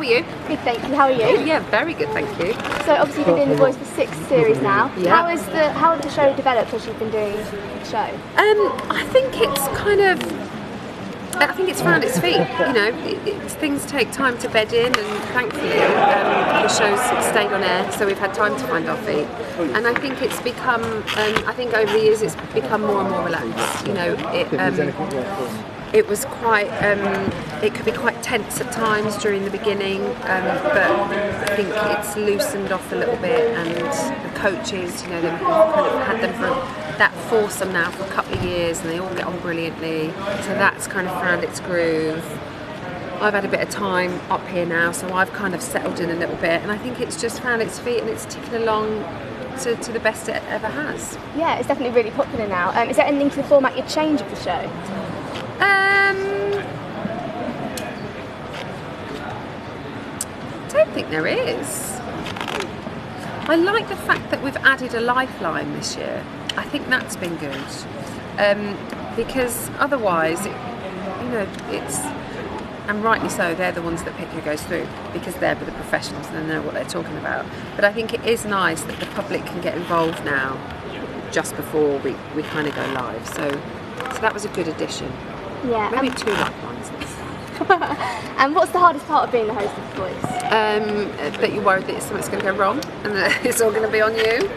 you? Good, thank you. How are you? Yeah, very good, thank you. So obviously you've been doing The Voice for 6 series now. Yeah. How has the show developed as you've been doing the show? I think it's found its feet. You know, things take time to bed in, and thankfully the show's stayed on air, so we've had time to find our feet. And I think it's become, I think over the years it's become more and more relaxed. You know, it was quite, it could be quite tense at times during the beginning, but I think it's loosened off a little bit, and the coaches, you know, they've kind of had them for that foursome now for a couple of years, and they all get on brilliantly, so that's kind of found its groove. I've had a bit of time up here now, so I've kind of settled in a little bit, and I think it's just found its feet and it's ticking along to the best it ever has. Yeah, it's definitely really popular now. Is there anything to the format you'd change of the show? I don't think there is. I like the fact that we've added a lifeline this year. I think that's been good, because otherwise, you know, it's, and rightly so, they're the ones that pick who goes through, because they're the professionals and they know what they're talking about. But I think it is nice that the public can get involved now, just before we kind of go live. So that was a good addition. Yeah. Maybe two lifelines. And what's the hardest part of being the host of The Voice? That you're worried that something's going to go wrong and that it's all going to be on you.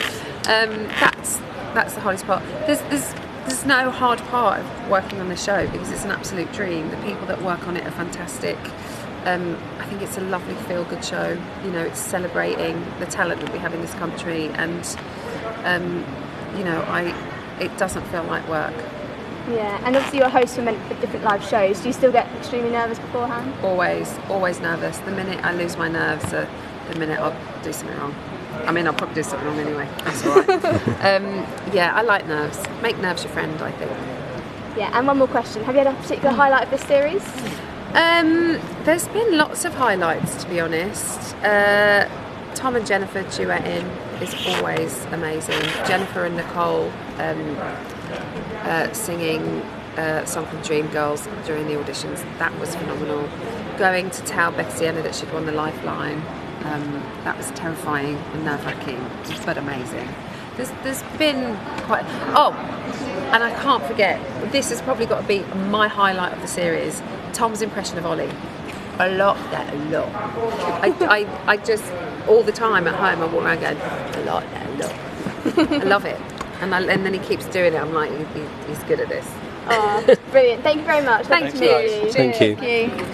That's the hardest part. There's no hard part of working on the show, because it's an absolute dream. The people that work on it are fantastic. I think it's a lovely feel-good show. You know, it's celebrating the talent that we have in this country, and you know, it doesn't feel like work. Yeah, and obviously you're a host for different live shows. Do you still get extremely nervous beforehand? Always nervous. The minute I lose my nerves, the minute I'll do something wrong. I mean, I'll probably do something wrong anyway. That's all right. Yeah, I like nerves. Make nerves your friend, I think. Yeah, and one more question. Have you had a particular highlight of this series? There's been lots of highlights, to be honest. Tom and Jennifer duetting is always amazing. Jennifer and Nicole singing Song from Dreamgirls during the auditions, that was phenomenal. Going to tell Sienna that she'd won the Lifeline, that was terrifying and nerve-wracking, but amazing. There's been quite... Oh, and I can't forget, this has probably got to be my highlight of the series, Tom's impression of Ollie. A lot. I just, all the time at home, I walk around going, a lot. I love it. And then he keeps doing it. I'm like, he's good at this. Oh, brilliant. Thank you very much. Thank you. Thank you. Thank you.